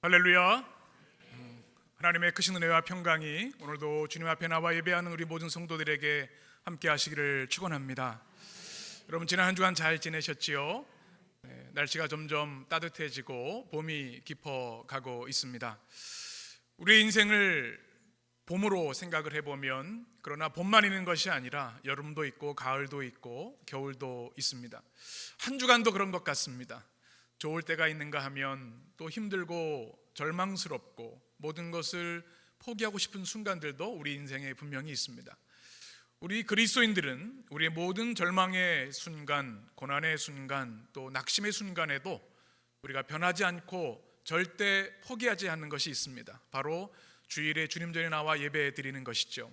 할렐루야. 하나님의 크신 은혜와 평강이 오늘도 주님 앞에 나와 예배하는 우리 모든 성도들에게 함께 하시기를 축원합니다. 여러분, 지난 한 주간 잘 지내셨지요? 날씨가 점점 따뜻해지고 봄이 깊어가고 있습니다. 우리의 인생을 봄으로 생각을 해보면, 그러나 봄만 있는 것이 아니라 여름도 있고 가을도 있고 겨울도 있습니다. 한 주간도 그런 것 같습니다. 좋을 때가 있는가 하면 또 힘들고 절망스럽고 모든 것을 포기하고 싶은 순간들도 우리 인생에 분명히 있습니다. 우리 그리스도인들은 우리의 모든 절망의 순간, 고난의 순간, 또 낙심의 순간에도 우리가 변하지 않고 절대 포기하지 않는 것이 있습니다. 바로 주일에 주님 전에 나와 예배 드리는 것이죠.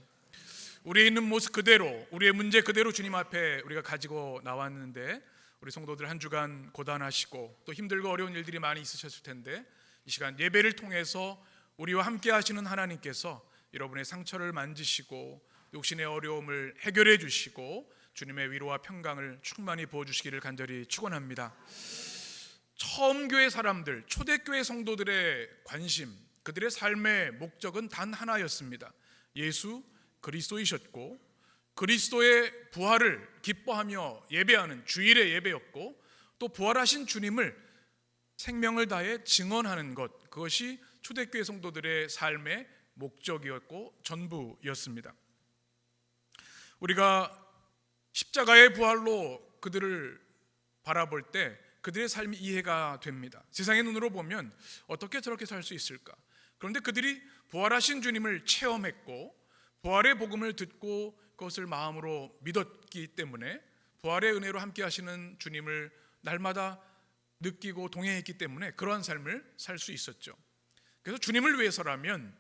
우리의 있는 모습 그대로, 우리의 문제 그대로 주님 앞에 우리가 가지고 나왔는데, 우리 성도들 한 주간 고단하시고 또 힘들고 어려운 일들이 많이 있으셨을 텐데, 이 시간 예배를 통해서 우리와 함께 하시는 하나님께서 여러분의 상처를 만지시고 육신의 어려움을 해결해 주시고 주님의 위로와 평강을 충만히 부어주시기를 간절히 축원합니다. 처음 교회 사람들, 초대교회 성도들의 관심, 그들의 삶의 목적은 단 하나였습니다. 예수 그리스도이셨고 그리스도의 부활을 기뻐하며 예배하는 주일의 예배였고, 또 부활하신 주님을 생명을 다해 증언하는 것, 그것이 초대교회 성도들의 삶의 목적이었고 전부였습니다. 우리가 십자가의 부활로 그들을 바라볼 때 그들의 삶이 이해가 됩니다. 세상의 눈으로 보면 어떻게 저렇게 살 수 있을까? 그런데 그들이 부활하신 주님을 체험했고 부활의 복음을 듣고 그것을 마음으로 믿었기 때문에 부활의 은혜로 함께 하시는 주님을 날마다 느끼고 동행했기 때문에 그러한 삶을 살 수 있었죠. 그래서 주님을 위해서라면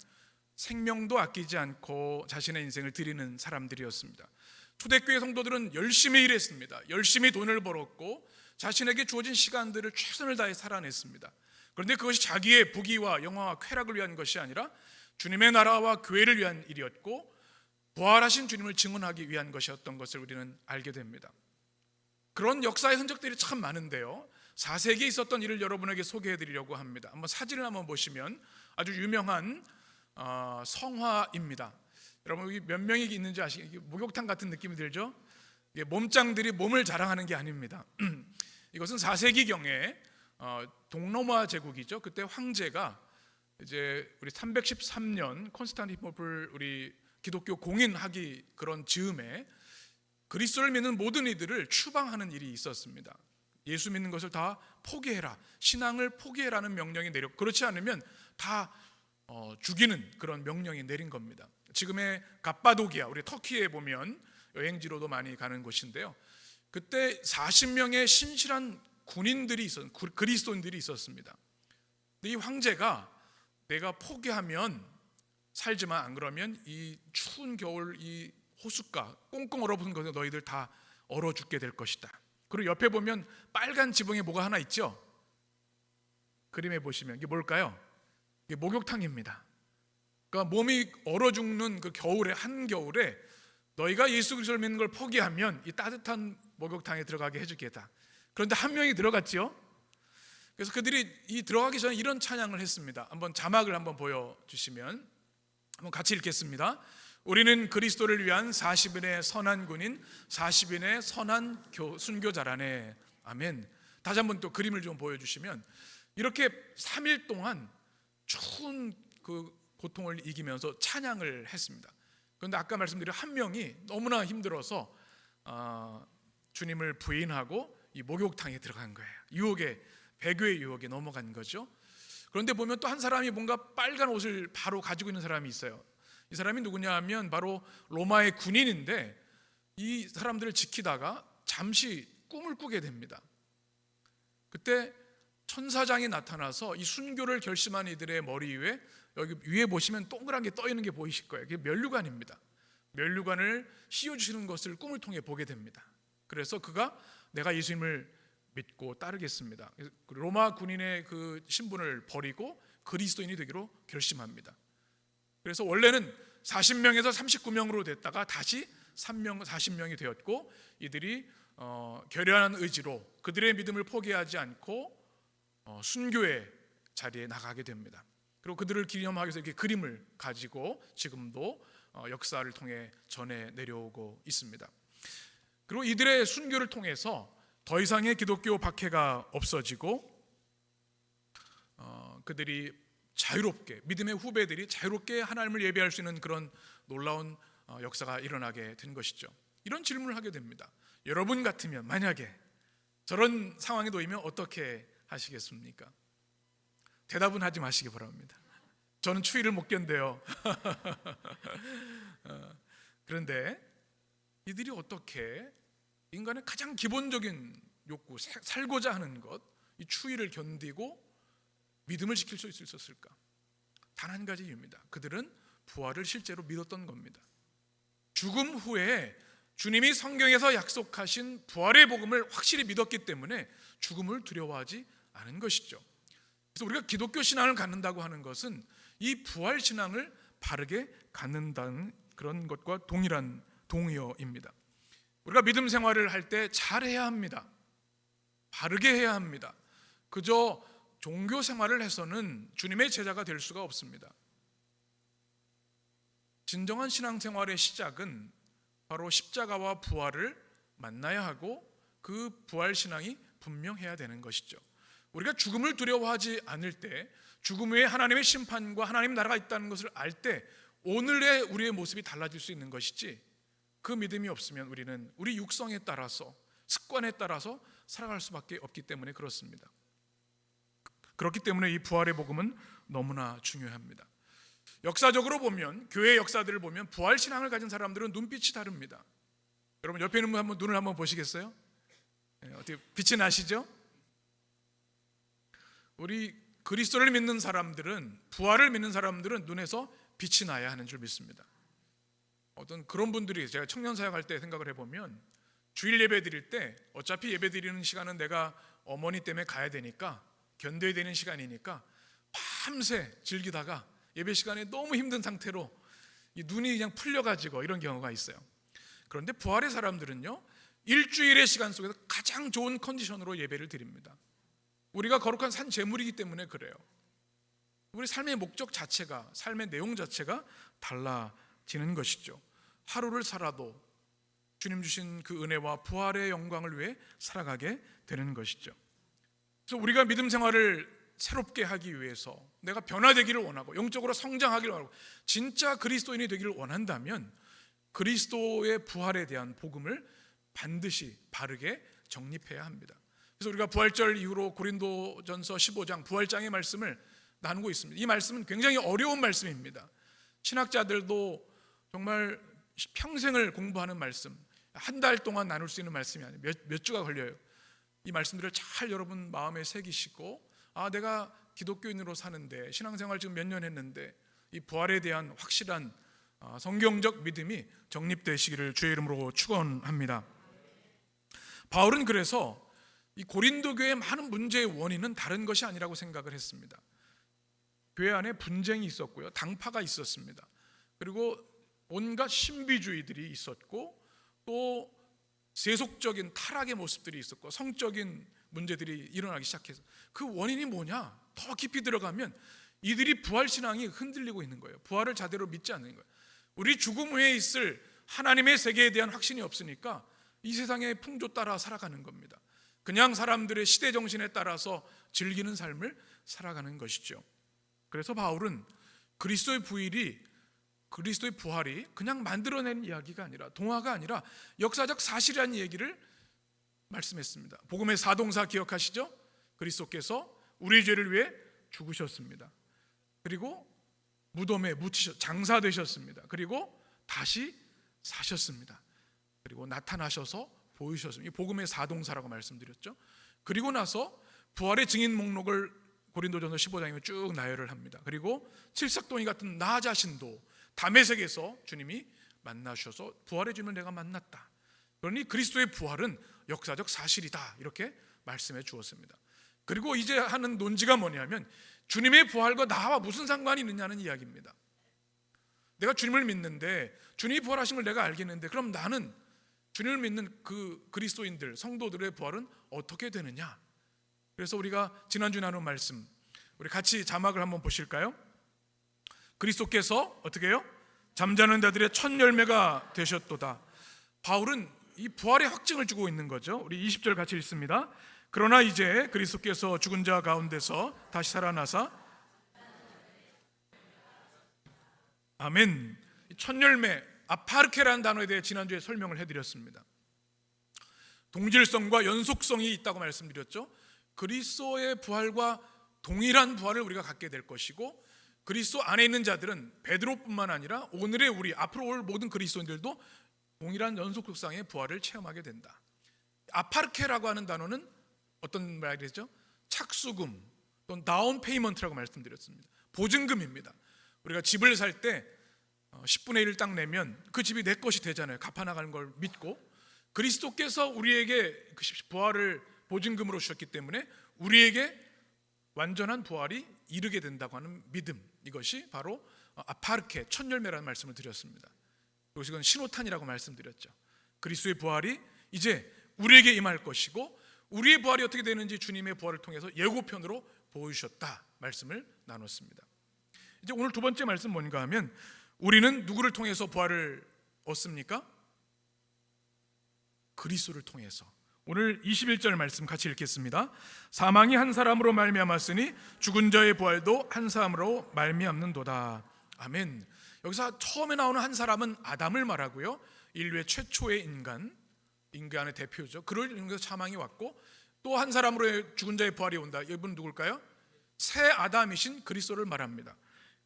생명도 아끼지 않고 자신의 인생을 드리는 사람들이었습니다. 초대교회 성도들은 열심히 일했습니다. 열심히 돈을 벌었고 자신에게 주어진 시간들을 최선을 다해 살아냈습니다. 그런데 그것이 자기의 부귀와 영화와 쾌락을 위한 것이 아니라 주님의 나라와 교회를 위한 일이었고 부활하신 주님을 증언하기 위한 것이었던 것을 우리는 알게 됩니다. 그런 역사의 흔적들이 참 많은데요, 4세기에 있었던 일을 여러분에게 소개해드리려고 합니다. 한번 사진을 한번 보시면 아주 유명한 성화입니다. 여러분, 여기 몇 명이 있는지 아시겠어요? 목욕탕 같은 느낌이 들죠? 이게 몸짱들이 몸을 자랑하는 게 아닙니다. 이것은 4세기경에 동로마 제국이죠. 그때 황제가 이제 우리 313년 콘스탄티노플 우리 기독교 공인하기 그런 즈음에 그리스도를 믿는 모든 이들을 추방하는 일이 있었습니다. 예수 믿는 것을 다 포기해라, 신앙을 포기해라는 명령이 내렸고, 그렇지 않으면 다 죽이는 그런 명령이 내린 겁니다. 지금의 갑바도기아, 우리 터키에 보면 여행지로도 많이 가는 곳인데요, 그때 40명의 신실한 군인들이 그리스도인들이 있었습니다. 근데 이 황제가 내가 포기하면 살지만 안 그러면 이 추운 겨울 이 호숫가 꽁꽁 얼어붙은 것에 너희들 다 얼어 죽게 될 것이다. 그리고 옆에 보면 빨간 지붕에 뭐가 하나 있죠? 그림에 보시면 이게 뭘까요? 이게 목욕탕입니다. 그러니까 몸이 얼어 죽는 그 겨울에, 한겨울에 너희가 예수 그리스도를 믿는 걸 포기하면 이 따뜻한 목욕탕에 들어가게 해주겠다. 그런데 한 명이 들어갔죠. 그래서 그들이 이 들어가기 전에 이런 찬양을 했습니다. 한번 자막을 한번 보여주시면 한번 같이 읽겠습니다. 우리는 그리스도를 위한 40인의 선한 군인, 40인의 선한 순교자라네. 아멘. 다시 한번 또 그림을 좀 보여주시면 이렇게 3일 동안 추운 그 고통을 이기면서 찬양을 했습니다. 그런데 아까 말씀드린 한 명이 너무나 힘들어서 주님을 부인하고 이 목욕탕에 들어간 거예요. 유혹에, 배교의 유혹에 넘어간 거죠. 그런데 보면 또 한 사람이 뭔가 빨간 옷을 바로 가지고 있는 사람이 있어요. 이 사람이 누구냐 하면 바로 로마의 군인인데, 이 사람들을 지키다가 잠시 꿈을 꾸게 됩니다. 그때 천사장이 나타나서 이 순교를 결심한 이들의 머리 위에, 여기 위에 보시면 동그란 게 떠 있는 게 보이실 거예요. 그게 면류관입니다. 면류관을 씌워주시는 것을 꿈을 통해 보게 됩니다. 그래서 그가 내가 예수님을 믿고 따르겠습니다. 로마 군인의 그 신분을 버리고 그리스도인이 되기로 결심합니다. 그래서 원래는 40명에서 39명으로 됐다가 다시 40명이 되었고, 이들이 결연한 의지로 그들의 믿음을 포기하지 않고 순교의 자리에 나가게 됩니다. 그리고 그들을 기념하기 위해서 이렇게 그림을 가지고 지금도 역사를 통해 전해 내려오고 있습니다. 그리고 이들의 순교를 통해서 더 이상의 기독교 박해가 없어지고 그들이 자유롭게, 믿음의 후배들이 자유롭게 하나님을 예배할 수 있는 그런 놀라운 역사가 일어나게 된 것이죠. 이런 질문을 하게 됩니다. 여러분 같으면 만약에 저런 상황에 놓이면 어떻게 하시겠습니까? 대답은 하지 마시기 바랍니다. 저는 추위를 못 견뎌요. 그런데 이들이 어떻게 인간의 가장 기본적인 욕구, 살고자 하는 것, 이 추위를 견디고 믿음을 지킬 수 있었을까? 단 한 가지 이유입니다. 그들은 부활을 실제로 믿었던 겁니다. 죽음 후에 주님이 성경에서 약속하신 부활의 복음을 확실히 믿었기 때문에 죽음을 두려워하지 않은 것이죠. 그래서 우리가 기독교 신앙을 갖는다고 하는 것은 이 부활 신앙을 바르게 갖는다는 그런 것과 동일한 동의어입니다. 우리가 믿음 생활을 할 때 잘해야 합니다. 바르게 해야 합니다. 그저 종교 생활을 해서는 주님의 제자가 될 수가 없습니다. 진정한 신앙생활의 시작은 바로 십자가와 부활을 만나야 하고 그 부활 신앙이 분명해야 되는 것이죠. 우리가 죽음을 두려워하지 않을 때, 죽음 후에 하나님의 심판과 하나님 나라가 있다는 것을 알 때 오늘의 우리의 모습이 달라질 수 있는 것이지, 그 믿음이 없으면 우리는 우리 육성에 따라서, 습관에 따라서 살아갈 수밖에 없기 때문에 그렇습니다. 그렇기 때문에 이 부활의 복음은 너무나 중요합니다. 역사적으로 보면, 교회 역사들을 보면 부활 신앙을 가진 사람들은 눈빛이 다릅니다. 여러분 옆에 있는 분 눈을 한번 보시겠어요? 어떻게 빛이 나시죠? 우리 그리스도를 믿는 사람들은, 부활을 믿는 사람들은 눈에서 빛이 나야 하는 줄 믿습니다. 어떤 그런 분들이, 제가 청년 사역할 때 생각을 해보면, 주일 예배 드릴 때 어차피 예배 드리는 시간은 내가 어머니 때문에 가야 되니까, 견뎌야 되는 시간이니까 밤새 즐기다가 예배 시간에 너무 힘든 상태로 이 눈이 그냥 풀려가지고 이런 경우가 있어요. 그런데 부활의 사람들은요, 일주일의 시간 속에서 가장 좋은 컨디션으로 예배를 드립니다. 우리가 거룩한 산 제물이기 때문에 그래요. 우리 삶의 목적 자체가, 삶의 내용 자체가 달라지는 것이죠. 하루를 살아도 주님 주신 그 은혜와 부활의 영광을 위해 살아가게 되는 것이죠. 그래서 우리가 믿음 생활을 새롭게 하기 위해서, 내가 변화되기를 원하고 영적으로 성장하기를 원하고 진짜 그리스도인이 되기를 원한다면 그리스도의 부활에 대한 복음을 반드시 바르게 정립해야 합니다. 그래서 우리가 부활절 이후로 고린도전서 15장 부활장의 말씀을 나누고 있습니다. 이 말씀은 굉장히 어려운 말씀입니다. 신학자들도 정말 평생을 공부하는 말씀, 한 달 동안 나눌 수 있는 말씀이 아니에요. 몇 주가 걸려요. 이 말씀들을 잘 여러분 마음에 새기시고, 내가 기독교인으로 사는데, 신앙생활 지금 몇 년 했는데 이 부활에 대한 확실한 성경적 믿음이 정립되시기를 주의 이름으로 축원합니다. 바울은 그래서 이 고린도 교회의 많은 문제의 원인은 다른 것이 아니라고 생각을 했습니다. 교회 안에 분쟁이 있었고요, 당파가 있었습니다. 그리고 온갖 신비주의들이 있었고, 또 세속적인 타락의 모습들이 있었고, 성적인 문제들이 일어나기 시작해서 그 원인이 뭐냐? 더 깊이 들어가면 이들이 부활신앙이 흔들리고 있는 거예요. 부활을 제대로 믿지 않는 거예요. 우리 죽음 후에 있을 하나님의 세계에 대한 확신이 없으니까 이 세상의 풍조 따라 살아가는 겁니다. 그냥 사람들의 시대 정신에 따라서 즐기는 삶을 살아가는 것이죠. 그래서 바울은 그리스도의 부활이 그냥 만들어낸 이야기가 아니라, 동화가 아니라 역사적 사실이라는 얘기를 말씀했습니다. 복음의 사동사 기억하시죠? 그리스도께서 우리의 죄를 위해 죽으셨습니다. 그리고 무덤에 장사되셨습니다. 그리고 다시 사셨습니다. 그리고 나타나셔서 보이셨습니다. 이 복음의 사동사라고 말씀드렸죠. 그리고 나서 부활의 증인 목록을 고린도전서 15장에 쭉 나열을 합니다. 그리고 칠삭동이 같은 나 자신도 다메섹에서 주님이 만나셔서 부활의 주님을 내가 만났다. 그러니 그리스도의 부활은 역사적 사실이다, 이렇게 말씀해 주었습니다. 그리고 이제 하는 논지가 뭐냐면, 주님의 부활과 나와 무슨 상관이 있느냐는 이야기입니다. 내가 주님을 믿는데, 주님이 부활하신 걸 내가 알겠는데, 그럼 나는 주님을 믿는 그 그리스도인들, 성도들의 부활은 어떻게 되느냐? 그래서 우리가 지난주 나눈 말씀, 우리 같이 자막을 한번 보실까요? 그리스도께서 어떻게 해요? 잠자는 자들의 첫 열매가 되셨도다. 바울은 이 부활의 확증을 주고 있는 거죠. 우리 20절 같이 읽습니다. 그러나 이제 그리스도께서 죽은 자 가운데서 다시 살아나사, 아멘. 첫 열매 아파르케라는 단어에 대해 지난주에 설명을 해드렸습니다. 동질성과 연속성이 있다고 말씀드렸죠. 그리스도의 부활과 동일한 부활을 우리가 갖게 될 것이고, 그리스도 안에 있는 자들은 베드로뿐만 아니라 오늘의 우리, 앞으로 올 모든 그리스도인들도 동일한 연속성의 부활을 체험하게 된다. 아파르케라고 하는 단어는 어떤 말이죠? 착수금 또는 다운 페이먼트라고 말씀드렸습니다. 보증금입니다. 우리가 집을 살 때 10분의 1을 딱 내면 그 집이 내 것이 되잖아요. 갚아나가는 걸 믿고, 그리스도께서 우리에게 그 부활을 보증금으로 주셨기 때문에 우리에게 완전한 부활이 이르게 된다고 하는 믿음, 이것이 바로 아파르케, 첫 열매라는 말씀을 드렸습니다. 그리고 이건 신호탄이라고 말씀드렸죠. 그리스도의 부활이 이제 우리에게 임할 것이고, 우리의 부활이 어떻게 되는지 주님의 부활을 통해서 예고편으로 보여주셨다 말씀을 나눴습니다. 이제 오늘 두 번째 말씀 뭔가 하면, 우리는 누구를 통해서 부활을 얻습니까? 그리스도를 통해서. 오늘 21절 말씀 같이 읽겠습니다. 사망이 한 사람으로 말미암았으니 죽은 자의 부활도 한 사람으로 말미암는도다. 아멘. 여기서 처음에 나오는 한 사람은 아담을 말하고요, 인류의 최초의 인간의 대표죠. 그를 통해서 사망이 왔고, 또 한 사람으로 죽은 자의 부활이 온다. 이분 누굴까요? 새 아담이신 그리스도를 말합니다.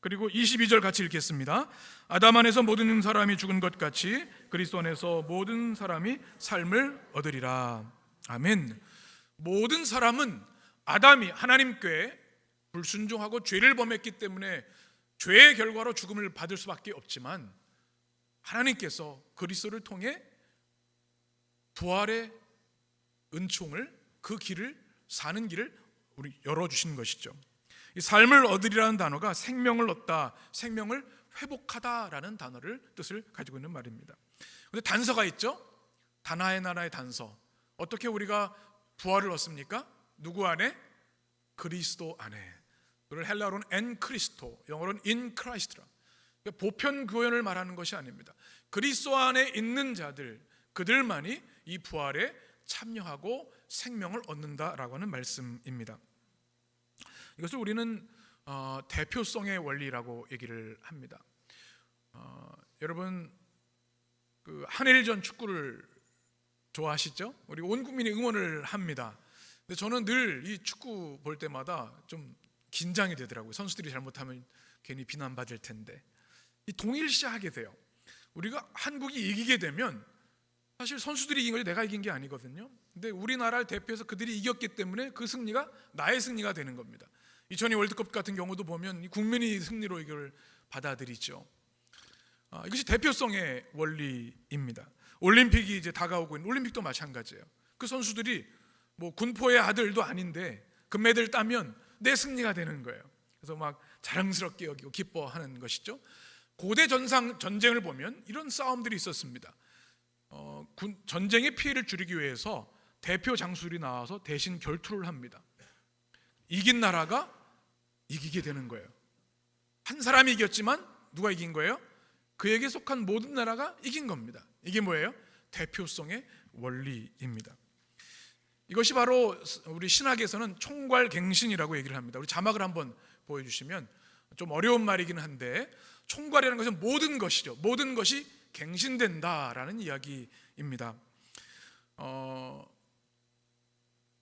그리고 22절 같이 읽겠습니다. 아담 안에서 모든 사람이 죽은 것 같이 그리스도 안에서 모든 사람이 삶을 얻으리라. 아멘. 모든 사람은 아담이 하나님께 불순종하고 죄를 범했기 때문에 죄의 결과로 죽음을 받을 수밖에 없지만, 하나님께서 그리스도를 통해 부활의 은총을, 그 길을, 사는 길을 우리 열어주신 것이죠. 이 삶을 얻으리라는 단어가 생명을 얻다, 생명을 회복하다라는 단어를 뜻을 가지고 있는 말입니다. 그런데 단서가 있죠. 다나의 나라의 단서. 어떻게 우리가 부활을 얻습니까? 누구 안에? 그리스도 안에. 그걸 헬라어로는 엔 크리스토, 영어로는 인 크라이스트라. 보편 교연을 말하는 것이 아닙니다. 그리스도 안에 있는 자들, 그들만이 이 부활에 참여하고 생명을 얻는다라고 하는 말씀입니다. 이것을 우리는 대표성의 원리라고 얘기를 합니다. 여러분, 그 한일전 축구를 좋아하시죠? 우리 온 국민이 응원을 합니다. 근데 저는 늘 이 축구 볼 때마다 좀 긴장이 되더라고요. 선수들이 잘못하면 괜히 비난받을 텐데. 이 동일시하게 돼요. 우리가 한국이 이기게 되면 사실 선수들이 이긴 거지 내가 이긴 게 아니거든요. 근데 우리나라를 대표해서 그들이 이겼기 때문에 그 승리가 나의 승리가 되는 겁니다. 2002 월드컵 같은 경우도 보면 국민이 승리로 이걸 받아들이죠. 이것이 대표성의 원리입니다. 올림픽이 이제 다가오고 있는 올림픽도 마찬가지예요. 그 선수들이 뭐 군포의 아들도 아닌데 금메달을 따면 내 승리가 되는 거예요. 그래서 막 자랑스럽게 여기고 기뻐하는 것이죠. 고대 전쟁을 보면 이런 싸움들이 있었습니다. 전쟁의 피해를 줄이기 위해서 대표 장수들이 나와서 대신 결투를 합니다. 이긴 나라가 이기게 되는 거예요. 한 사람이 이겼지만 누가 이긴 거예요? 그에게 속한 모든 나라가 이긴 겁니다. 이게 뭐예요? 대표성의 원리입니다. 이것이 바로 우리 신학에서는 총괄갱신이라고 얘기를 합니다. 우리 자막을 한번 보여주시면, 좀 어려운 말이긴 한데, 총괄이라는 것은 모든 것이죠. 모든 것이 갱신된다라는 이야기입니다.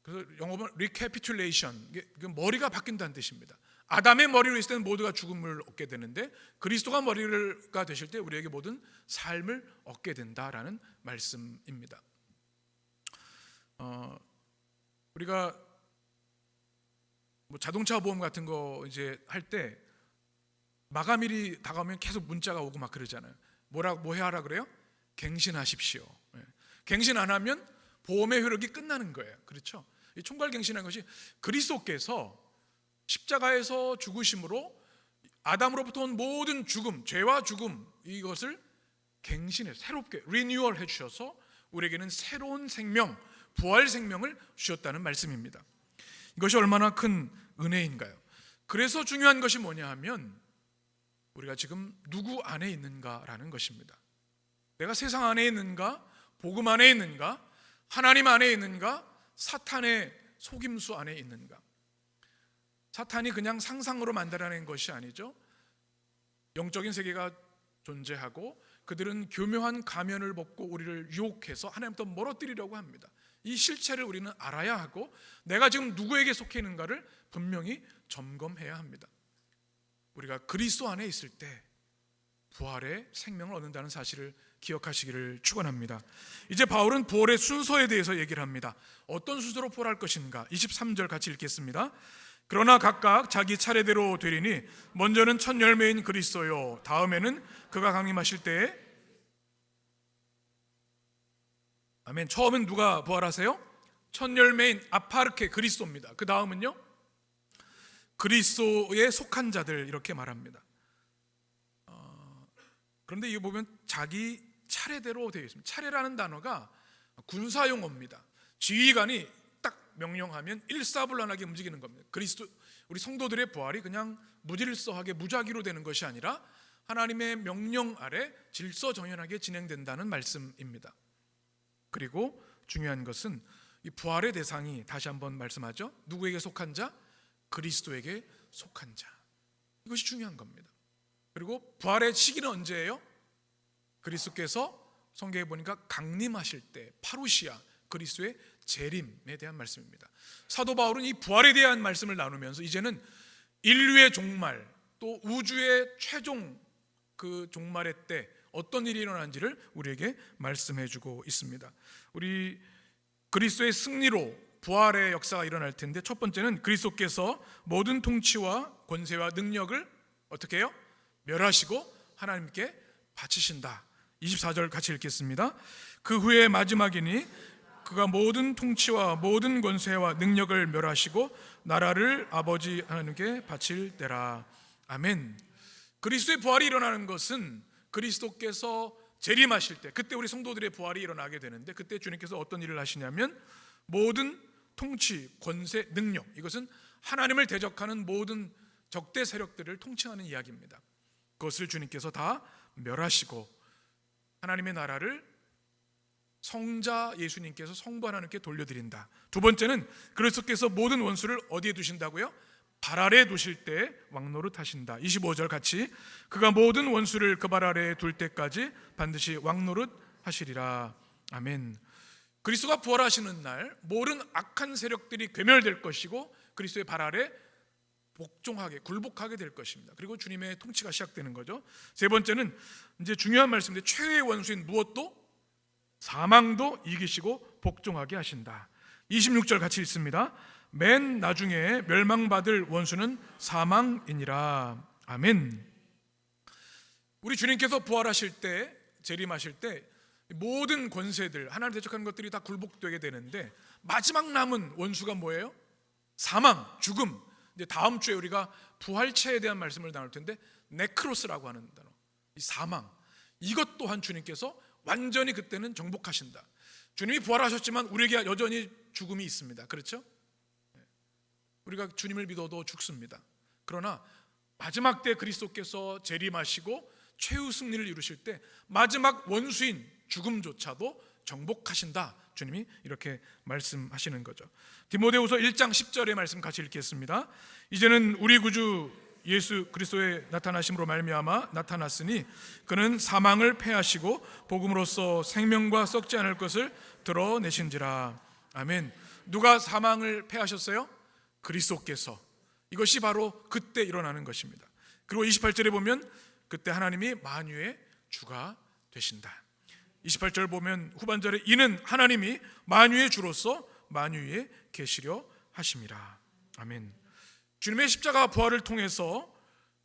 그래서 영어로 recapitulation, 머리가 바뀐다는 뜻입니다. 아담의 머리로 있을 때는 모두가 죽음을 얻게 되는데, 그리스도가 머리가 되실 때 우리에게 모든 삶을 얻게 된다라는 말씀입니다. 우리가 뭐 자동차 보험 같은 거 이제 할 때 마감일이 다가오면 계속 문자가 오고 막 그러잖아요. 뭐 해야 하라 그래요? 갱신하십시오. 갱신 안 하면 보험의 효력이 끝나는 거예요. 그렇죠? 이 총괄갱신한 것이 그리스도께서 십자가에서 죽으심으로 아담으로부터 온 모든 죽음, 죄와 죽음, 이것을 갱신해 새롭게 리뉴얼 해주셔서 우리에게는 새로운 생명, 부활 생명을 주셨다는 말씀입니다. 이것이 얼마나 큰 은혜인가요? 그래서 중요한 것이 뭐냐 하면 우리가 지금 누구 안에 있는가라는 것입니다. 내가 세상 안에 있는가, 복음 안에 있는가, 하나님 안에 있는가, 사탄의 속임수 안에 있는가. 사탄이 그냥 상상으로 만들어낸 것이 아니죠. 영적인 세계가 존재하고 그들은 교묘한 가면을 벗고 우리를 유혹해서 하나님부터 멀어뜨리려고 합니다. 이 실체를 우리는 알아야 하고 내가 지금 누구에게 속해 있는가를 분명히 점검해야 합니다. 우리가 그리스도 안에 있을 때 부활의 생명을 얻는다는 사실을 기억하시기를 축원합니다. 이제 바울은 부활의 순서에 대해서 얘기를 합니다. 어떤 순서로 부활할 것인가? 23절 같이 읽겠습니다. 그러나 각각 자기 차례대로 되리니 먼저는 첫 열매인 그리스도요, 다음에는 그가 강림하실 때에 아멘. 처음엔 누가 부활하세요? 첫 열매인 아파르케 그리스도입니다. 그 다음은요, 그리스도에 속한 자들, 이렇게 말합니다. 그런데 이거 보면 자기 차례대로 되어 있습니다. 차례라는 단어가 군사용어입니다. 지휘관이 딱 명령하면 일사불란하게 움직이는 겁니다. 그리스도, 우리 성도들의 부활이 그냥 무질서하게 무작위로 되는 것이 아니라 하나님의 명령 아래 질서정연하게 진행된다는 말씀입니다. 그리고 중요한 것은 이 부활의 대상이, 다시 한번 말씀하죠, 누구에게 속한 자? 그리스도에게 속한 자. 이것이 중요한 겁니다. 그리고 부활의 시기는 언제예요? 그리스도께서 성경에 보니까 강림하실 때, 파루시아, 그리스도의 재림에 대한 말씀입니다. 사도 바울은 이 부활에 대한 말씀을 나누면서 이제는 인류의 종말, 또 우주의 최종 그 종말의 때 어떤 일이 일어난지를 우리에게 말씀해 주고 있습니다. 우리 그리스도의 승리로 부활의 역사가 일어날 텐데, 첫 번째는 그리스도께서 모든 통치와 권세와 능력을 어떻게 해요? 멸하시고 하나님께 바치신다. 24절 같이 읽겠습니다. 그 후에 마지막이니 그가 모든 통치와 모든 권세와 능력을 멸하시고 나라를 아버지 하나님께 바칠 때라. 아멘. 그리스도의 부활이 일어나는 것은 그리스도께서 재림하실 때, 그때 우리 성도들의 부활이 일어나게 되는데, 그때 주님께서 어떤 일을 하시냐면 모든 통치, 권세, 능력, 이것은 하나님을 대적하는 모든 적대 세력들을 통치하는 이야기입니다. 그것을 주님께서 다 멸하시고 하나님의 나라를 성자 예수님께서 성부 하나님께 돌려드린다. 두 번째는 그리스도께서 모든 원수를 어디에 두신다고요? 발 아래에 두실 때 왕노릇 하신다. 25절 같이, 그가 모든 원수를 그 발 아래에 둘 때까지 반드시 왕노릇 하시리라. 아멘. 그리스도가 부활하시는 날 모든 악한 세력들이 괴멸될 것이고 그리스도의 발 아래 복종하게, 굴복하게 될 것입니다. 그리고 주님의 통치가 시작되는 거죠. 세 번째는 이제 중요한 말씀인데, 최후의 원수인 무엇도, 사망도 이기시고 복종하게 하신다. 26절 같이 읽습니다. 맨 나중에 멸망받을 원수는 사망이니라. 아멘. 우리 주님께서 부활하실 때, 재림하실 때 모든 권세들, 하나님 대적하는 것들이 다 굴복되게 되는데, 마지막 남은 원수가 뭐예요? 사망, 죽음. 이제 다음 주에 우리가 부활체에 대한 말씀을 나눌 텐데, 네크로스라고 하는 단어, 이 사망, 이것 또한 주님께서 완전히 그때는 정복하신다. 주님이 부활하셨지만 우리에게 여전히 죽음이 있습니다. 그렇죠? 우리가 주님을 믿어도 죽습니다. 그러나 마지막 때 그리스도께서 재림하시고 최후 승리를 이루실 때 마지막 원수인 죽음조차도 정복하신다. 주님이 이렇게 말씀하시는 거죠. 디모데후서 1장 10절의 말씀 같이 읽겠습니다. 이제는 우리 구주 예수 그리스도의 나타나심으로 말미암아 나타났으니 그는 사망을 패하시고 복음으로써 생명과 썩지 않을 것을 드러내신지라. 아멘. 누가 사망을 패하셨어요? 그리스도께서. 이것이 바로 그때 일어나는 것입니다. 그리고 28절에 보면 그때 하나님이 만유의 주가 되신다. 28절 보면 후반절에 이는 하나님이 만유의 주로서 만유 위에 계시려 하심이라. 아멘. 주님의 십자가 부활을 통해서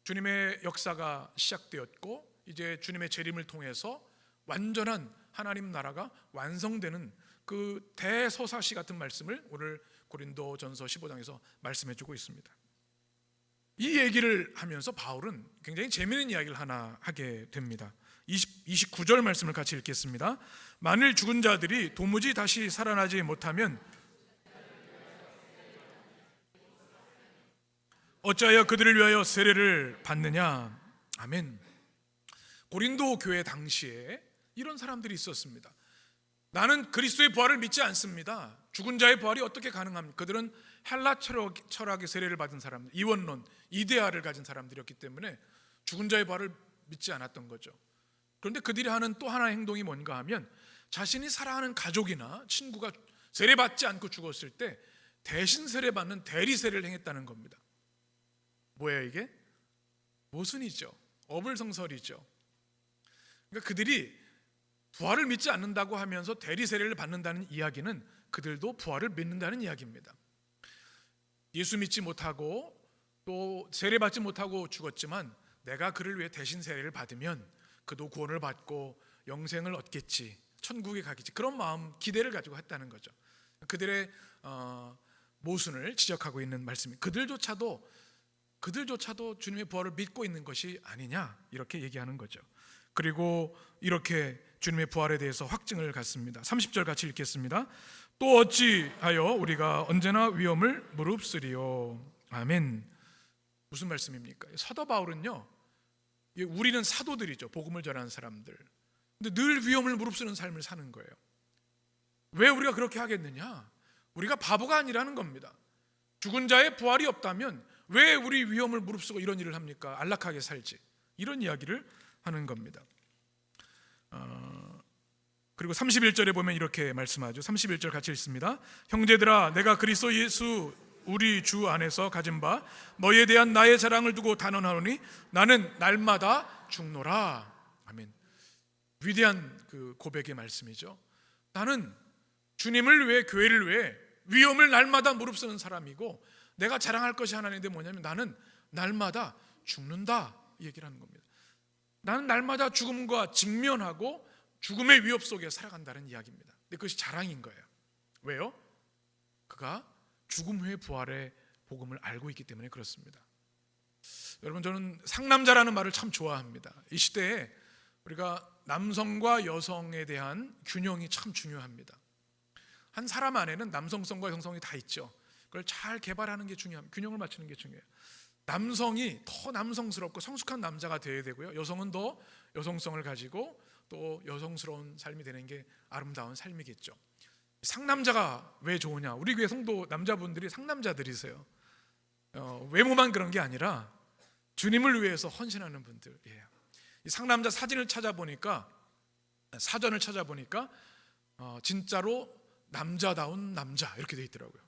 주님의 역사가 시작되었고, 이제 주님의 재림을 통해서 완전한 하나님 나라가 완성되는 그 대서사시 같은 말씀을 오늘 고린도전서 15장에서 말씀해주고 있습니다. 이 얘기를 하면서 바울은 굉장히 재미있는 이야기를 하나 하게 됩니다. 29절 말씀을 같이 읽겠습니다. 만일 죽은 자들이 도무지 다시 살아나지 못하면 어찌하여 그들을 위하여 세례를 받느냐. 아멘. 고린도 교회 당시에 이런 사람들이 있었습니다. 나는 그리스도의 부활을 믿지 않습니다. 죽은 자의 부활이 어떻게 가능합니까? 그들은 헬라 철학의 세례를 받은 사람들, 이원론, 이데아를 가진 사람들이었기 때문에 죽은 자의 부활을 믿지 않았던 거죠. 그런데 그들이 하는 또 하나의 행동이 뭔가 하면 자신이 사랑하는 가족이나 친구가 세례받지 않고 죽었을 때 대신 세례받는 대리 세례를 행했다는 겁니다. 뭐예요 이게? 모순이죠. 어불성설이죠. 그러니까 그들이 부활을 믿지 않는다고 하면서 대리 세례를 받는다는 이야기는 그들도 부활을 믿는다는 이야기입니다. 예수 믿지 못하고 또 세례받지 못하고 죽었지만 내가 그를 위해 대신 세례를 받으면 그도 구원을 받고 영생을 얻겠지, 천국에 가겠지, 그런 마음, 기대를 가지고 했다는 거죠. 그들의 모순을 지적하고 있는 말씀입니다. 그들조차도 주님의 부활을 믿고 있는 것이 아니냐, 이렇게 얘기하는 거죠. 그리고 이렇게 주님의 부활에 대해서 확증을 갖습니다. 30절 같이 읽겠습니다. 또 어찌하여 우리가 언제나 위험을 무릅쓰리요. 아멘. 무슨 말씀입니까? 사도 바울은요, 우리는 사도들이죠. 복음을 전하는 사람들. 근데 늘 위험을 무릅쓰는 삶을 사는 거예요. 왜 우리가 그렇게 하겠느냐? 우리가 바보가 아니라는 겁니다. 죽은 자의 부활이 없다면 왜 우리 위험을 무릅쓰고 이런 일을 합니까? 안락하게 살지. 이런 이야기를 하는 겁니다. 그리고 31절에 보면 이렇게 말씀하죠. 31절 같이 읽습니다. 형제들아, 내가 그리스도 예수 우리 주 안에서 가진 바 너희에 대한 나의 자랑을 두고 단언하노니 나는 날마다 죽노라. 아멘. 위대한 그 고백의 말씀이죠. 나는 주님을 위해, 교회를 위해 위험을 날마다 무릅쓰는 사람이고, 내가 자랑할 것이 하나 있는데 뭐냐면 나는 날마다 죽는다, 이 얘기를 하는 겁니다. 나는 날마다 죽음과 직면하고 죽음의 위협 속에 살아간다는 이야기입니다. 근데 그것이 자랑인 거예요. 왜요? 그가 죽음 후의 부활의 복음을 알고 있기 때문에 그렇습니다. 여러분, 저는 상남자라는 말을 참 좋아합니다. 이 시대에 우리가 남성과 여성에 대한 균형이 참 중요합니다. 한 사람 안에는 남성성과 여성성이 다 있죠. 그걸 잘 개발하는 게 중요합니다. 균형을 맞추는 게 중요해요. 남성이 더 남성스럽고 성숙한 남자가 되어야 되고요, 여성은 더 여성성을 가지고 또 여성스러운 삶이 되는 게 아름다운 삶이겠죠. 상남자가 왜 좋으냐? 우리 교회 성도 남자분들이 상남자들이세요. 외모만 그런 게 아니라 주님을 위해서 헌신하는 분들이에요. 이 상남자 사진을 찾아보니까, 사전을 찾아보니까 진짜로 남자다운 남자 이렇게 돼 있더라고요.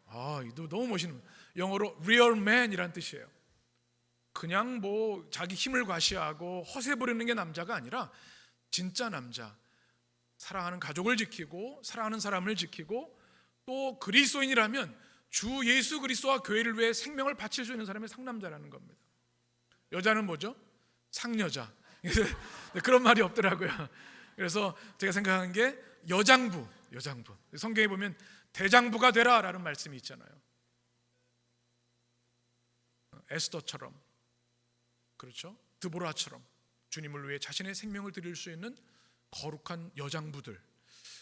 이거 너무 멋있는, 영어로 real man이란 뜻이에요. 그냥 뭐 자기 힘을 과시하고 허세 부리는 게 남자가 아니라 진짜 남자, 사랑하는 가족을 지키고 사랑하는 사람을 지키고 또 그리스도인이라면 주 예수 그리스도와 교회를 위해 생명을 바칠 수 있는 사람이 상남자라는 겁니다. 여자는 뭐죠? 상여자. 그런 말이 없더라고요. 그래서 제가 생각하는 게 여장부. 성경에 보면 대장부가 되라라는 말씀이 있잖아요. 에스더처럼, 그렇죠? 드보라처럼 주님을 위해 자신의 생명을 드릴 수 있는 거룩한 여장부들.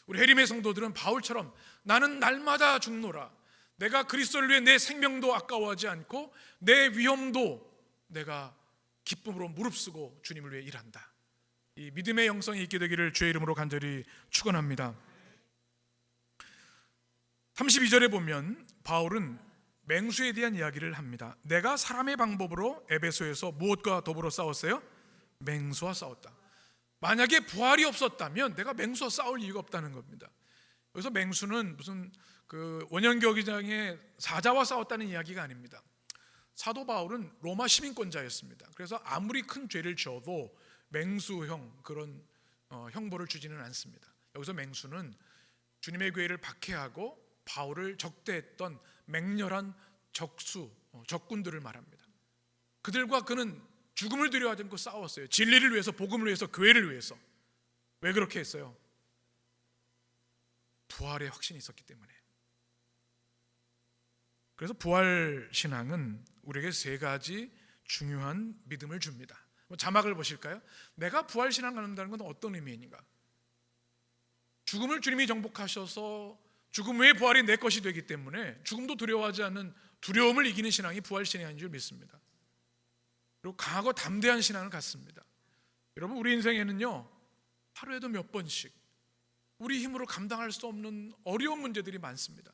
우리 해림의 성도들은 바울처럼 나는 날마다 죽노라. 내가 그리스도를 위해 내 생명도 아까워하지 않고 내 위험도 내가 기쁨으로 무릅쓰고 주님을 위해 일한다. 이 믿음의 영성이 있게 되기를 주의 이름으로 간절히 축원합니다. 32절에 보면 바울은 맹수에 대한 이야기를 합니다. 내가 사람의 방법으로 에베소에서 무엇과 더불어 싸웠어요? 맹수와 싸웠다. 만약에 부활이 없었다면 내가 맹수와 싸울 이유가 없다는 겁니다. 여기서 맹수는 무슨 그 원형경기장의 사자와 싸웠다는 이야기가 아닙니다. 사도 바울은 로마 시민권자였습니다. 그래서 아무리 큰 죄를 지어도 맹수형, 그런 형벌을 주지는 않습니다. 여기서 맹수는 주님의 교회를 박해하고 바울을 적대했던 맹렬한 적군들을 말합니다. 그들과 그는 죽음을 두려워하지 않고 싸웠어요. 진리를 위해서, 복음을 위해서, 교회를 위해서. 왜 그렇게 했어요? 부활의 확신이 있었기 때문에. 그래서 부활 신앙은 우리에게 세 가지 중요한 믿음을 줍니다. 자막을 보실까요? 내가 부활 신앙을 한다는 건 어떤 의미인가? 죽음을 주님이 정복하셔서 죽음 외의 부활이 내 것이 되기 때문에 죽음도 두려워하지 않는 두려움을 이기는 신앙이 부활 신앙인 줄 믿습니다. 그리고 강하고 담대한 신앙을 갖습니다. 여러분, 우리 인생에는요, 하루에도 몇 번씩 우리 힘으로 감당할 수 없는 어려운 문제들이 많습니다.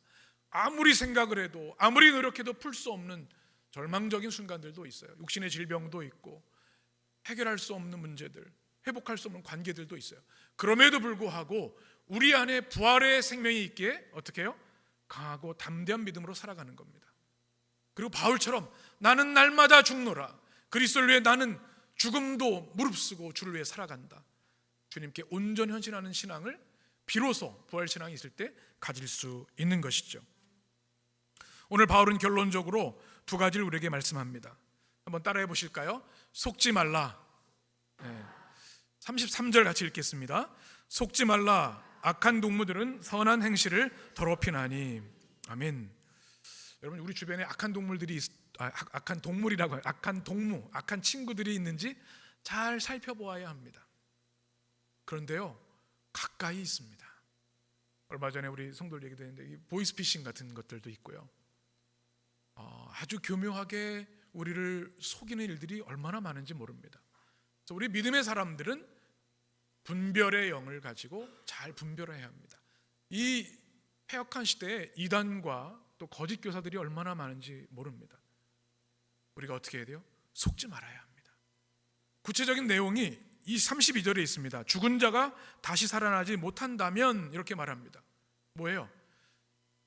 아무리 생각을 해도 아무리 노력해도 풀 수 없는 절망적인 순간들도 있어요. 육신의 질병도 있고 해결할 수 없는 문제들, 회복할 수 없는 관계들도 있어요. 그럼에도 불구하고 우리 안에 부활의 생명이 있기에 어떻게 해요? 강하고 담대한 믿음으로 살아가는 겁니다. 그리고 바울처럼 나는 날마다 죽노라, 그리스도를 위해 나는 죽음도 무릅쓰고 주를 위해 살아간다, 주님께 온전 헌신하는 신앙을 비로소 부활 신앙이 있을 때 가질 수 있는 것이죠. 오늘 바울은 결론적으로 두 가지를 우리에게 말씀합니다. 한번 따라해 보실까요? 속지 말라. 33절 같이 읽겠습니다. 속지 말라. 악한 동무들은 선한 행실을 더럽히나니. 아멘. 여러분, 우리 주변에 악한 동물들이 악한 동물이라고 해요. 악한 동무, 악한 친구들이 있는지 잘 살펴보아야 합니다. 그런데요, 가까이 있습니다. 얼마 전에 우리 성도들 얘기도 했는데 보이스피싱 같은 것들도 있고요. 아주 교묘하게 우리를 속이는 일들이 얼마나 많은지 모릅니다. 그래서 우리 믿음의 사람들은 분별의 영을 가지고 잘 분별해야 합니다. 이 폐역한 시대에 이단과 또 거짓 교사들이 얼마나 많은지 모릅니다. 우리가 어떻게 해야 돼요? 속지 말아야 합니다. 구체적인 내용이 이 32절에 있습니다. 죽은 자가 다시 살아나지 못한다면 이렇게 말합니다. 뭐예요?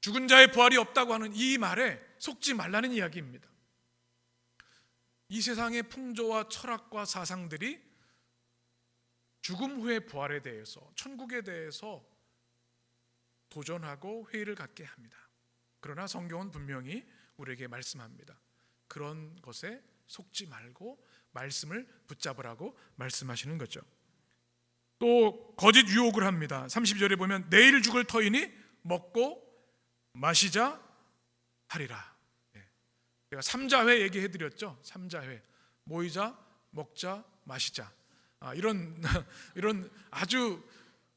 죽은 자의 부활이 없다고 하는 이 말에 속지 말라는 이야기입니다. 이 세상의 풍조와 철학과 사상들이 죽음 후의 부활에 대해서, 천국에 대해서 도전하고 회의를 갖게 합니다. 그러나 성경은 분명히 우리에게 말씀합니다. 그런 것에 속지 말고 말씀을 붙잡으라고 말씀하시는 거죠. 또 거짓 유혹을 합니다. 32절에 보면 내일 죽을 터이니 먹고 마시자 하리라. 제가 삼자회 얘기해드렸죠. 삼자회, 모이자, 먹자, 마시자. 이런 아주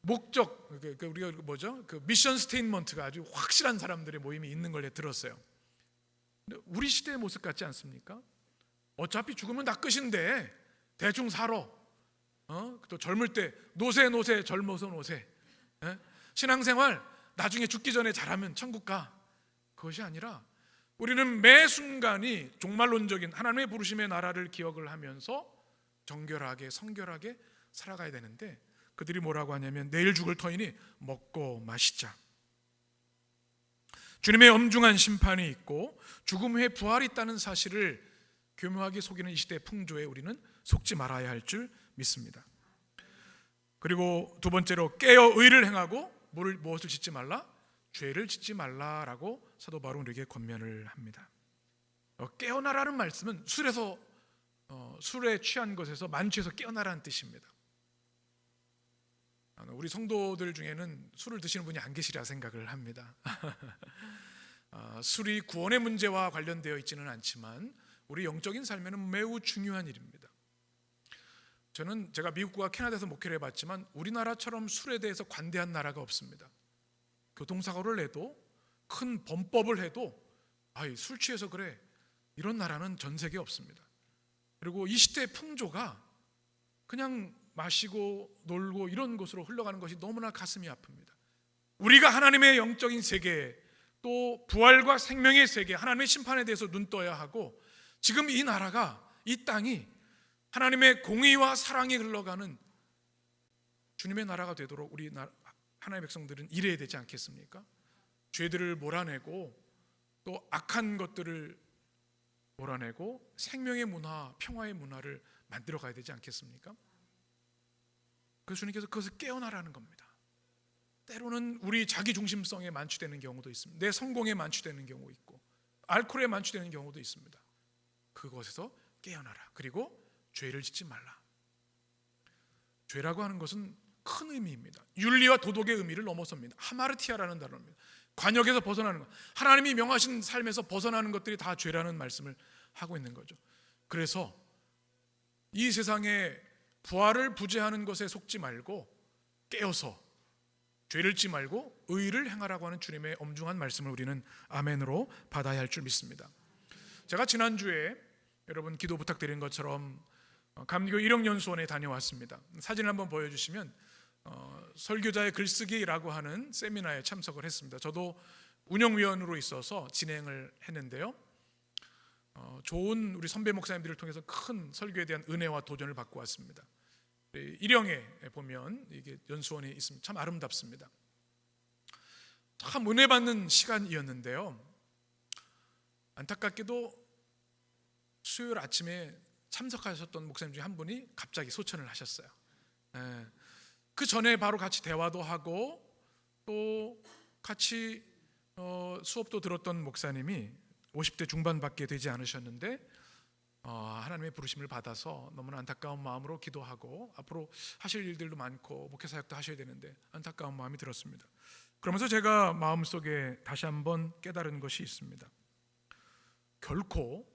목적, 우리가 뭐죠? 그 미션 스테이트먼트가 아주 확실한 사람들의 모임이 있는 걸 들었어요. 근데 우리 시대의 모습 같지 않습니까? 어차피 죽으면 다 끝인데 대충 살아. 또 젊을 때 노세 젊어서 노세. 신앙생활 나중에 죽기 전에 잘하면 천국 가. 그것이 아니라 우리는 매 순간이 종말론적인 하나님의 부르심의 나라를 기억을 하면서 정결하게 성결하게 살아가야 되는데, 그들이 뭐라고 하냐면 내일 죽을 터이니 먹고 마시자. 주님의 엄중한 심판이 있고 죽음 후에 부활이 있다는 사실을 교묘하게 속이는 이 시대의 풍조에 우리는 속지 말아야 할 줄 믿습니다. 그리고 두 번째로 깨어 의를 행하고 무엇을 짓지 말라? 죄를 짓지 말라라고 사도 바울은 우리에게 권면을 합니다. 깨어나라는 말씀은 술에 취한 것에서 만취해서 깨어나라는 뜻입니다. 우리 성도들 중에는 술을 드시는 분이 안 계시리라 생각을 합니다. 술이 구원의 문제와 관련되어 있지는 않지만 우리 영적인 삶에는 매우 중요한 일입니다. 제가 미국과 캐나다에서 목회를 해봤지만 우리나라처럼 술에 대해서 관대한 나라가 없습니다. 교통사고를 해도, 큰 범법을 해도 술 취해서 그래, 이런 나라는 전 세계에 없습니다. 그리고 이 시대의 풍조가 그냥 마시고 놀고 이런 곳으로 흘러가는 것이 너무나 가슴이 아픕니다. 우리가 하나님의 영적인 세계, 또 부활과 생명의 세계, 하나님의 심판에 대해서 눈 떠야 하고, 지금 이 나라가, 이 땅이 하나님의 공의와 사랑이 흘러가는 주님의 나라가 되도록 우리 하나님의 백성들은 일해야 되지 않겠습니까? 죄들을 몰아내고 또 악한 것들을 몰아내고 생명의 문화, 평화의 문화를 만들어 가야 되지 않겠습니까? 그래서 주님께서 그것을 깨어나라는 겁니다. 때로는 우리 자기 중심성에 만취되는 경우도 있습니다. 내 성공에 만취되는 경우 있고 알코올에 만취되는 경우도 있습니다. 그것에서 깨어나라. 그리고 죄를 짓지 말라. 죄라고 하는 것은 큰 의미입니다. 윤리와 도덕의 의미를 넘어섭니다. 하마르티아라는 단어입니다. 관역에서 벗어나는 것, 하나님이 명하신 삶에서 벗어나는 것들이 다 죄라는 말씀을 하고 있는 거죠. 그래서 이 세상에 부활을 부재하는 것에 속지 말고 깨어서 죄를 짓지 말고 의를 행하라고 하는 주님의 엄중한 말씀을 우리는 아멘으로 받아야 할 줄 믿습니다. 제가 지난주에 여러분 기도 부탁드린 것처럼 감리교 일용연수원에 다녀왔습니다. 사진을 한번 보여주시면 설교자의 글쓰기라고 하는 세미나에 참석을 했습니다. 저도 운영위원으로 있어서 진행을 했는데요. 좋은 우리 선배 목사님들을 통해서 큰 설교에 대한 은혜와 도전을 받고 왔습니다. 일영에 보면 이게 연수원이 있습니다. 참 아름답습니다. 참 은혜 받는 시간이었는데요. 안타깝게도 수요일 아침에 참석하셨던 목사님 중에 한 분이 갑자기 소천을 하셨어요. 그 전에 바로 같이 대화도 하고 또 같이 수업도 들었던 목사님이 50대 중반밖에 되지 않으셨는데 하나님의 부르심을 받아서 너무나 안타까운 마음으로 기도하고 앞으로 하실 일들도 많고 목회사역도 하셔야 되는데 안타까운 마음이 들었습니다. 그러면서 제가 마음속에 다시 한번 깨달은 것이 있습니다. 결코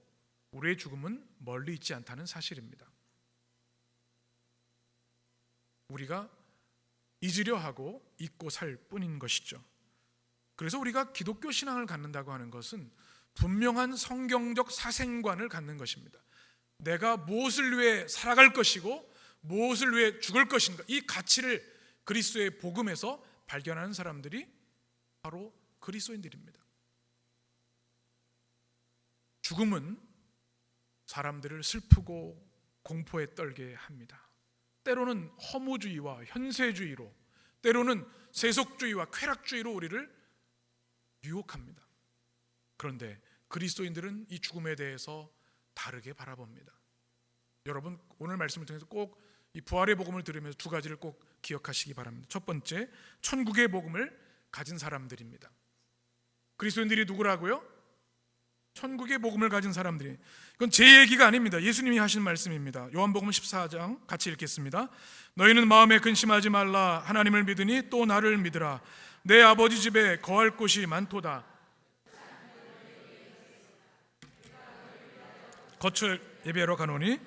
우리의 죽음은 멀리 있지 않다는 사실입니다. 우리가 잊으려 하고 잊고 살 뿐인 것이죠. 그래서 우리가 기독교 신앙을 갖는다고 하는 것은 분명한 성경적 사생관을 갖는 것입니다. 내가 무엇을 위해 살아갈 것이고 무엇을 위해 죽을 것인가, 이 가치를 그리스도의 복음에서 발견하는 사람들이 바로 그리스도인들입니다. 죽음은 사람들을 슬프고 공포에 떨게 합니다. 때로는 허무주의와 현세주의로, 때로는 세속주의와 쾌락주의로 우리를 유혹합니다. 그런데 그리스도인들은 이 죽음에 대해서 다르게 바라봅니다. 여러분 오늘 말씀을 통해서 꼭 이 부활의 복음을 들으면서 두 가지를 꼭 기억하시기 바랍니다. 첫 번째, 천국의 복음을 가진 사람들입니다. 그리스도인들이 누구라고요? 천국의 복음을 가진 사람들이. 이건 제 얘기가 아닙니다. 예수님이 하신 말씀입니다. 요한복음 14장 같이 읽겠습니다. 너희는 마음에 근심하지 말라. 하나님을 믿으니 또 나를 믿으라. 내 아버지 집에 거할 곳이 많도다. 거처 예비하러 가노니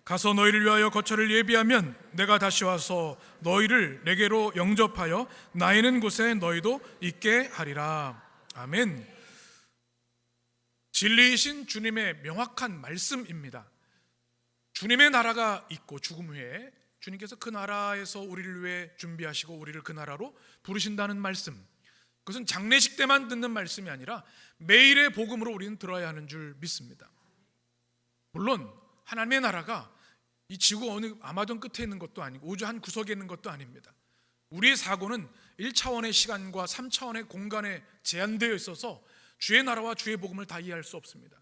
가서 너희를 위하여 거처를 예비하면 내가 다시 와서 너희를 내게로 영접하여 나 있는 곳에 너희도 있게 하리라. 아멘. 진리이신 주님의 명확한 말씀입니다. 주님의 나라가 있고 죽음 후에 주님께서 그 나라에서 우리를 위해 준비하시고 우리를 그 나라로 부르신다는 말씀, 그것은 장례식 때만 듣는 말씀이 아니라 매일의 복음으로 우리는 들어야 하는 줄 믿습니다. 물론 하나님의 나라가 이 지구 어느 아마존 끝에 있는 것도 아니고 우주 한 구석에 있는 것도 아닙니다. 우리의 사고는 1차원의 시간과 3차원의 공간에 제한되어 있어서 주의 나라와 주의 복음을 다 이해할 수 없습니다.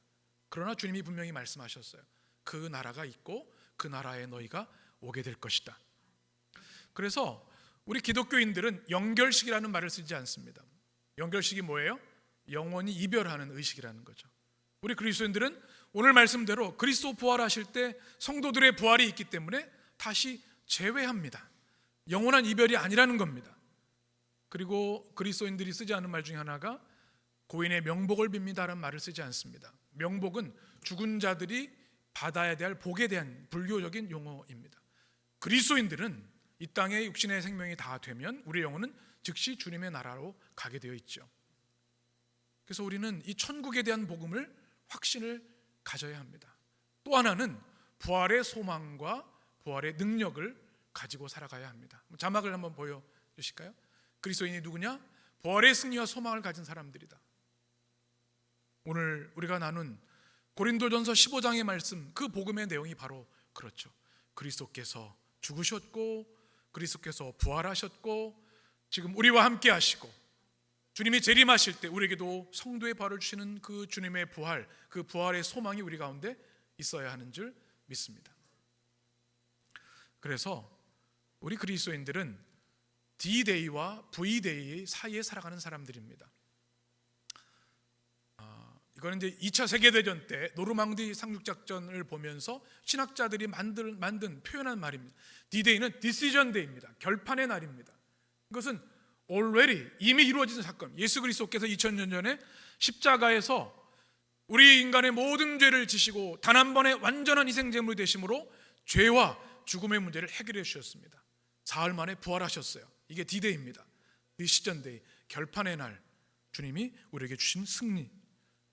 그러나 주님이 분명히 말씀하셨어요. 그 나라가 있고 그 나라에 너희가 오게 될 것이다. 그래서 우리 기독교인들은 영결식이라는 말을 쓰지 않습니다. 영결식이 뭐예요? 영원히 이별하는 의식이라는 거죠. 우리 그리스도인들은 오늘 말씀대로 그리스도 부활하실 때 성도들의 부활이 있기 때문에 다시 재회합니다. 영원한 이별이 아니라는 겁니다. 그리고 그리스도인들이 쓰지 않은 말 중에 하나가 고인의 명복을 빕니다라는 말을 쓰지 않습니다. 명복은 죽은 자들이 받아야 될 복에 대한 불교적인 용어입니다. 그리스도인들은 이 땅에 육신의 생명이 다 되면 우리의 영혼은 즉시 주님의 나라로 가게 되어 있죠. 그래서 우리는 이 천국에 대한 복음을 확신을 가져야 합니다. 또 하나는 부활의 소망과 부활의 능력을 가지고 살아가야 합니다. 자막을 한번 보여주실까요? 그리스도인이 누구냐? 부활의 승리와 소망을 가진 사람들이다. 오늘 우리가 나눈 고린도전서 15장의 말씀, 그 복음의 내용이 바로 그렇죠. 그리스도께서 죽으셨고 그리스도께서 부활하셨고 지금 우리와 함께 하시고 주님이 재림하실 때 우리에게도 성도의 부활을 주시는 그 주님의 부활, 그 부활의 소망이 우리 가운데 있어야 하는 줄 믿습니다. 그래서 우리 그리스도인들은 D-Day와 V-Day 사이에 살아가는 사람들입니다. 이거는 이제 2차 세계대전 때 노르망디 상륙작전을 보면서 신학자들이 만든 표현한 말입니다. D-Day는 Decision Day입니다. 결판의 날입니다. 이것은 already 이미 이루어진 사건, 예수 그리스도께서 2000년 전에 십자가에서 우리 인간의 모든 죄를 지시고 단 한 번의 완전한 희생제물이 되심으로 죄와 죽음의 문제를 해결해 주셨습니다. 사흘 만에 부활하셨어요. 이게 D-Day입니다. Decision Day, 결판의 날, 주님이 우리에게 주신 승리.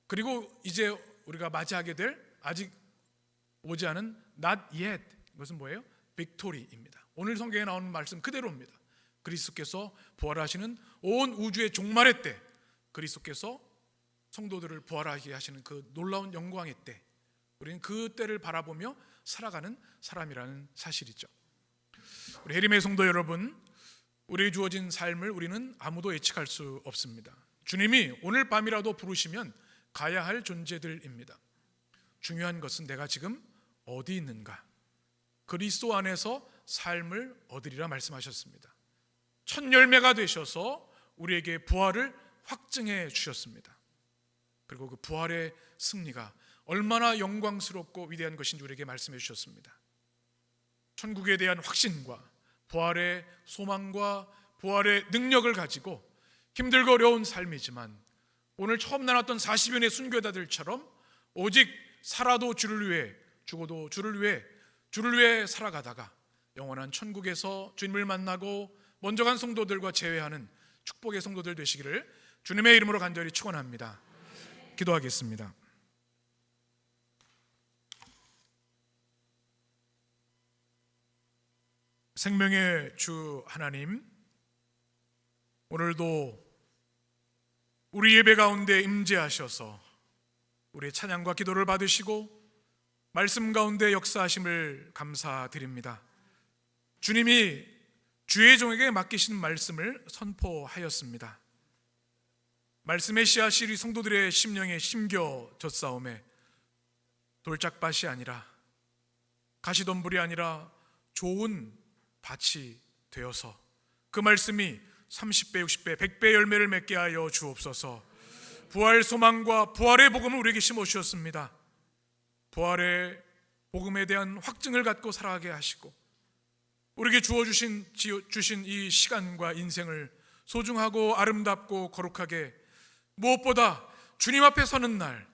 그리고 이제 우리가 맞이하게 될 아직 오지 않은 not yet, 이것은 뭐예요? victory입니다. 오늘 성경에 나오는 말씀 그대로입니다. 그리스도께서 부활하시는 온 우주의 종말의 때, 그리스도께서 성도들을 부활하게 하시는 그 놀라운 영광의 때, 우리는 그 때를 바라보며 살아가는 사람이라는 사실이죠. 우리 해림의 성도 여러분, 우리에게 주어진 삶을 우리는 아무도 예측할 수 없습니다. 주님이 오늘 밤이라도 부르시면 가야 할 존재들입니다. 중요한 것은 내가 지금 어디 있는가, 그리스도 안에서 삶을 얻으리라 말씀하셨습니다. 첫 열매가 되셔서 우리에게 부활을 확증해 주셨습니다. 그리고 그 부활의 승리가 얼마나 영광스럽고 위대한 것인지 우리에게 말씀해 주셨습니다. 천국에 대한 확신과 부활의 소망과 부활의 능력을 가지고 힘들고 어려운 삶이지만 오늘 처음 나눴던 40여인의 순교자들처럼 오직 살아도 주를 위해, 죽어도 주를 위해 살아가다가 영원한 천국에서 주님을 만나고 먼저 간 성도들과 재회하는 축복의 성도들 되시기를 주님의 이름으로 간절히 축원합니다. 기도하겠습니다. 생명의 주 하나님, 오늘도 우리 예배 가운데 임재하셔서 우리의 찬양과 기도를 받으시고 말씀 가운데 역사하심을 감사드립니다. 주님이 주의 종에게 맡기신 말씀을 선포하였습니다. 말씀의 씨앗이 우리 성도들의 심령에 심겨졌사오매 돌짝밭이 아니라 가시덤불이 아니라 좋은 밭이 되어서 그 말씀이 30배, 60배, 100배 열매를 맺게 하여 주옵소서. 부활 소망과 부활의 복음을 우리에게 심어주셨습니다. 부활의 복음에 대한 확증을 갖고 살아가게 하시고 우리에게 주신 이 시간과 인생을 소중하고 아름답고 거룩하게, 무엇보다 주님 앞에 서는 날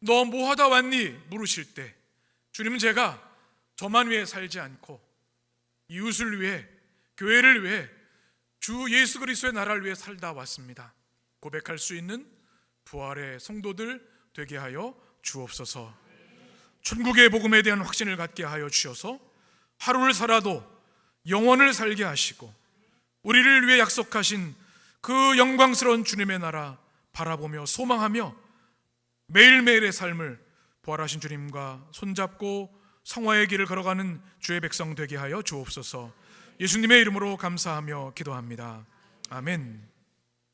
너 뭐하다 왔니? 물으실 때 주님은 제가 저만 위해 살지 않고 이웃을 위해, 교회를 위해, 주 예수 그리스도의 나라를 위해 살다 왔습니다. 고백할 수 있는 부활의 성도들 되게 하여 주옵소서. 천국의 복음에 대한 확신을 갖게 하여 주셔서 하루를 살아도 영원을 살게 하시고 우리를 위해 약속하신 그 영광스러운 주님의 나라 바라보며 소망하며 매일매일의 삶을 부활하신 주님과 손잡고 성화의 길을 걸어가는 주의 백성 되게 하여 주옵소서. 예수님의 이름으로 감사하며 기도합니다. 아멘.